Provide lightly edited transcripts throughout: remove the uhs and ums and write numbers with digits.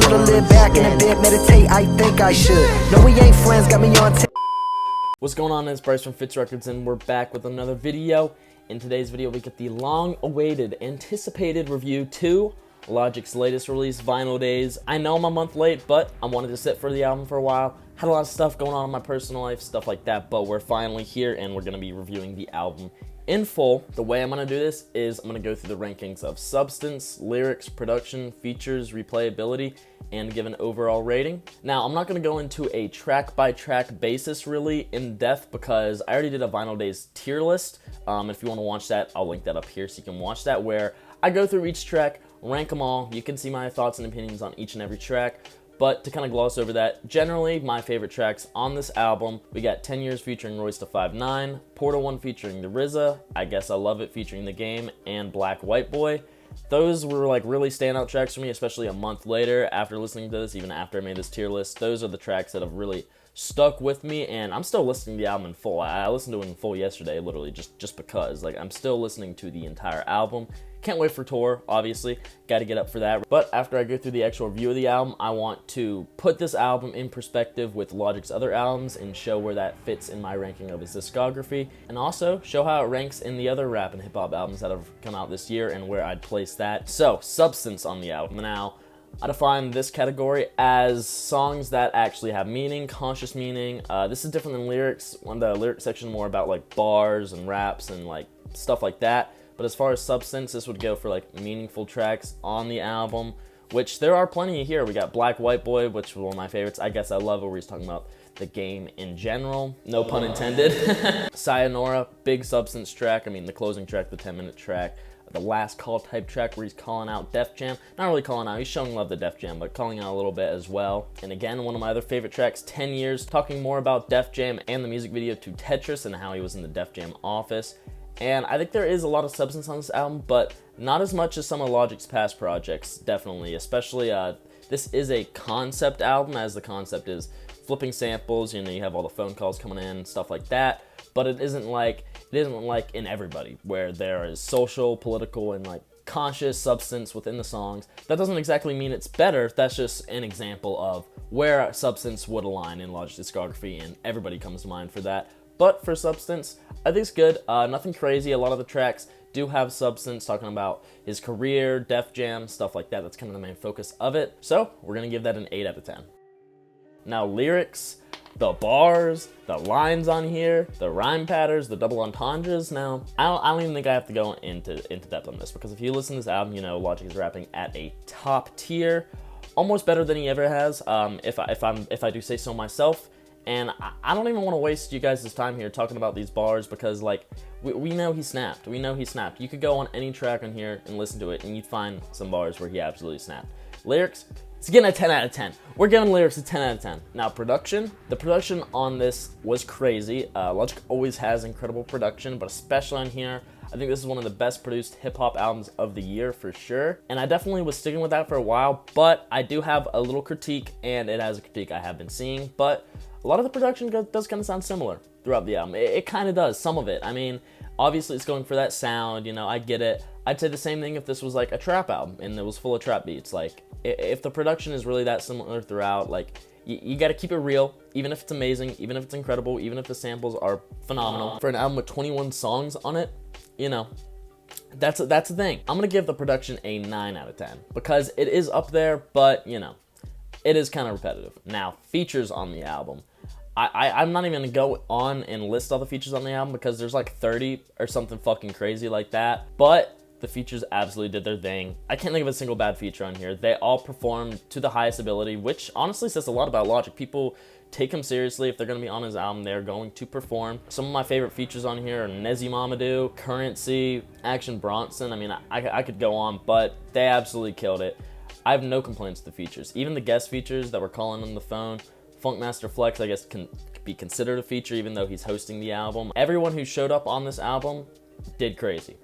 Should've lived back in a bit, meditate, I think I should. No, we ain't friends, got me on What's going on? It's Bryce from Fitz Records, and we're back with another video. In today's video, we get the long-awaited, anticipated review to Logic's latest release, Vinyl Days. I know I'm a month late, but I wanted to sit for the album for a while. Had a lot of stuff going on in my personal life, stuff like that, but we're finally here, and we're going to be reviewing the album in full. The way I'm going to do this is I'm going to go through the rankings of substance, lyrics, production, features, replayability, and give an overall rating. Now, I'm not going to go into a track-by-track basis really in depth because I already did a Vinyl Days tier list. If you want to watch that, I'll link that up here so you can watch that, where I go through each track, rank them all. You can see my thoughts and opinions on each and every track. But to kind of gloss over that, generally my favorite tracks on this album, we got 10 Years featuring Royce da 5'9", Portal 1 featuring the RZA, I Guess I Love It featuring The Game, and BLACKWHITEBOY. Those were like really standout tracks for me, especially a month later after listening to this, even after I made this tier list. Those are the tracks that have really stuck with me, and I'm still listening to the album in full. I listened to it in full yesterday, literally, just because. Like, I'm still listening to the entire album. Can't wait for tour, obviously. Got to get up for that. But after I go through the actual review of the album, I want to put this album in perspective with Logic's other albums and show where that fits in my ranking of his discography, and also show how it ranks in the other rap and hip-hop albums that have come out this year and where I'd place that. So, substance on the album. Now, I define this category as songs that actually have meaning, conscious meaning. This is different than lyrics. The lyric section more about like bars and raps and like stuff like that. But as far as substance, this would go for like meaningful tracks on the album, which there are plenty here. We got BLACKWHITEBOY, which was one of my favorites. I Guess I Love It, where he's talking about the game in general. No pun intended. Sayonara, big substance track. I mean, the closing track, the 10-minute track. The last call type track where he's calling out Def Jam. Not really calling out, he's showing love to Def Jam, but calling out a little bit as well. And again, one of my other favorite tracks, 10 Years, talking more about Def Jam and the music video to Tetris and how he was in the Def Jam office. And I think there is a lot of substance on this album, but not as much as some of Logic's past projects, definitely. Especially, this is a concept album, as the concept is flipping samples, you know, you have all the phone calls coming in, stuff like that. But it isn't like in Everybody, where there is social, political, and like conscious substance within the songs. That doesn't exactly mean it's better. That's just an example of where substance would align in Logic's discography, and Everybody comes to mind for that. But for substance, I think it's good. Nothing crazy. A lot of the tracks do have substance, talking about his career, Def Jam, stuff like that. That's kind of the main focus of it. So we're gonna give that an 8 out of 10. Now, lyrics, the bars, the lines on here, the rhyme patterns, the double entendres. Now, I don't even think I have to go into depth on this, because if you listen to this album, you know Logic is rapping at a top tier, almost better than he ever has. If I do say so myself. And I don't even want to waste you guys' time here talking about these bars, because like we know he snapped. We know he snapped. You could go on any track on here and listen to it, and you'd find some bars where he absolutely snapped. Lyrics, it's getting a 10 out of 10. We're giving lyrics a 10 out of 10. Now, production. The production on this was crazy. Logic always has incredible production, but especially on here, I think this is one of the best produced hip-hop albums of the year for sure. And I definitely was sticking with that for a while, but I do have a little critique, and it has a critique I have been seeing, but a lot of the production does kind of sound similar throughout the album. It kind of does, some of it. I mean, obviously it's going for that sound, you know, I get it. I'd say the same thing if this was like a trap album and it was full of trap beats. Like, if the production is really that similar throughout, like, you gotta keep it real, even if it's amazing, even if it's incredible, even if the samples are phenomenal. For an album with 21 songs on it, you know, that's the thing. I'm gonna give the production a 9 out of 10 because it is up there, but, you know, it is kind of repetitive. Now, features on the album. I'm not even gonna go on and list all the features on the album because there's like 30 or something fucking crazy like that. But the features absolutely did their thing. I can't think of a single bad feature on here. They all performed to the highest ability, which honestly says a lot about Logic. People take him seriously. If they're gonna be on his album, they're going to perform. Some of my favorite features on here are Nezi Mamadou, Curren, Action Bronson. I mean, I could go on, but they absolutely killed it. I have no complaints with the features. Even the guest features that were calling on the phone. Funkmaster Flex, I guess, can be considered a feature even though he's hosting the album. Everyone who showed up on this album did crazy.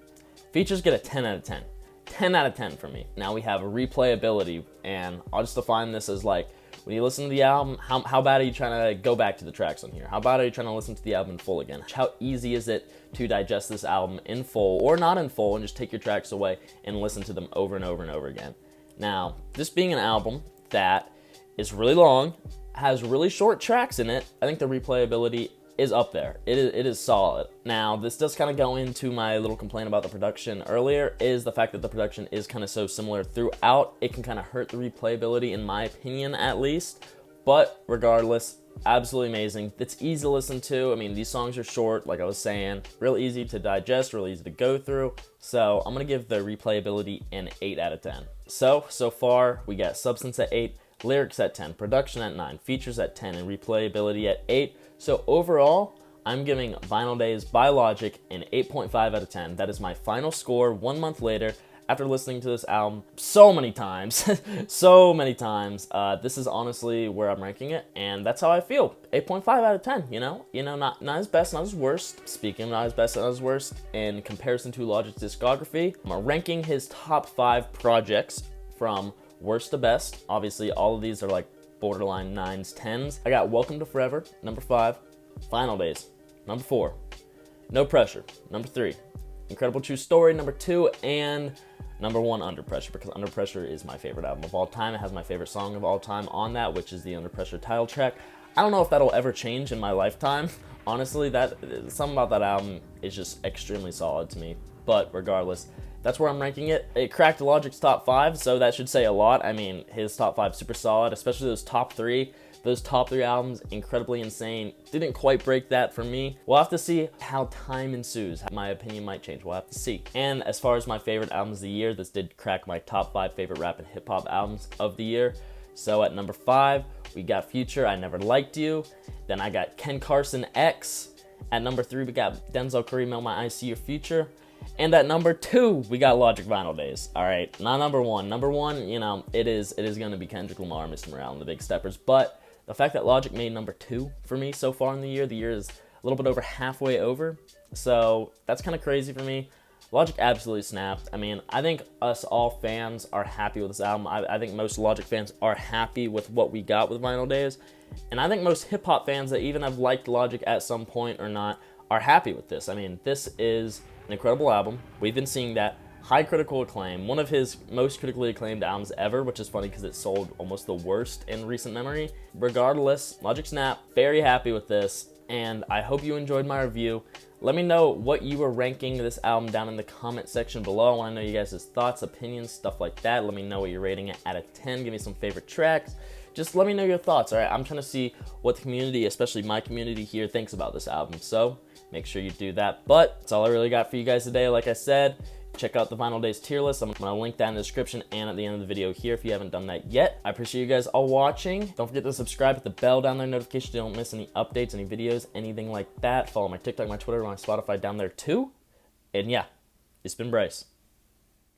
Features get a 10 out of 10. 10 out of 10 for me. Now we have a replayability, and I'll just define this as like, when you listen to the album, how bad are you trying to go back to the tracks on here? How bad are you trying to listen to the album in full again? How easy is it to digest this album in full or not in full and just take your tracks away and listen to them over and over and over again? Now, this being an album that is really long, has really short tracks in it. I think the replayability is up there. It is solid. Now, this does kind of go into my little complaint about the production earlier, is the fact that the production is kind of so similar throughout. It can kind of hurt the replayability, in my opinion, at least. But regardless, absolutely amazing. It's easy to listen to. I mean, these songs are short, like I was saying, real easy to digest, real easy to go through. So I'm gonna give the replayability an 8 out of 10. So far, we got substance at 8, lyrics at 10, production at 9, features at 10, and replayability at 8. So overall, I'm giving Vinyl Days by Logic an 8.5 out of 10. That is my final score 1 month later after listening to this album so many times. So many times. This is honestly where I'm ranking it, and that's how I feel. 8.5 out of 10, you know, not his best, not his worst. Speaking of not his best, not his worst, in comparison to Logic's discography, I'm ranking his top 5 projects from worst to best. Obviously, all of these are like borderline 9s, 10s. I got Welcome to Forever, number 5. Vinyl Days, number 4. No Pressure, number 3. Incredible True Story, number 2. And number 1, Under Pressure, because Under Pressure is my favorite album of all time. It has my favorite song of all time on that, which is the Under Pressure title track. I don't know if that'll ever change in my lifetime. Honestly, something about that album is just extremely solid to me. But regardless, that's where I'm ranking it. It cracked Logic's top 5, so that should say a lot. I mean, his top 5 super solid, especially those top 3. Those top 3 albums, incredibly insane. Didn't quite break that for me. We'll have to see how time ensues. My opinion might change. We'll have to see. And as far as my favorite albums of the year, this did crack my top 5 favorite rap and hip hop albums of the year. So at number 5, we got Future, I Never Liked You. Then I got Ken Carson, X. At number 3, we got Denzel Curry, Melt My Eyes, See Your Future. And at number 2, we got Logic, Vinyl Days. All right, not number 1. Number 1, you know, it is going to be Kendrick Lamar, Mr. Morale, and the Big Steppers. But the fact that Logic made number 2 for me so far in the year is a little bit over halfway over. So that's kind of crazy for me. Logic absolutely snapped. I mean, I think us all fans are happy with this album. I think most Logic fans are happy with what we got with Vinyl Days. And I think most hip-hop fans that even have liked Logic at some point or not are happy with this. I mean, this is an incredible album. We've been seeing that. High critical acclaim. One of his most critically acclaimed albums ever, which is funny because it sold almost the worst in recent memory. Regardless, Logic Snap, very happy with this, and I hope you enjoyed my review. Let me know what you were ranking this album down in the comment section below. I want to know you guys' thoughts, opinions, stuff like that. Let me know what you're rating it out of 10. Give me some favorite tracks. Just let me know your thoughts, all right? I'm trying to see what the community, especially my community here, thinks about this album. So make sure you do that. But that's all I really got for you guys today. Like I said, check out the Vinyl Days tier list. I'm going to link that in the description and at the end of the video here if you haven't done that yet. I appreciate you guys all watching. Don't forget to subscribe, hit the bell down there, notification so you don't miss any updates, any videos, anything like that. Follow my TikTok, my Twitter, my Spotify down there too. And yeah, it's been Bryce.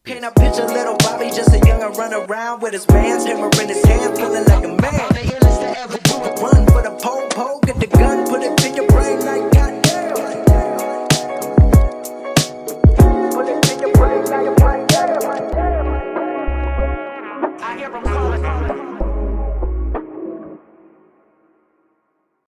Paint a picture, little Bobby, just a young run around with his bands, hammer in his hand, feeling like a man.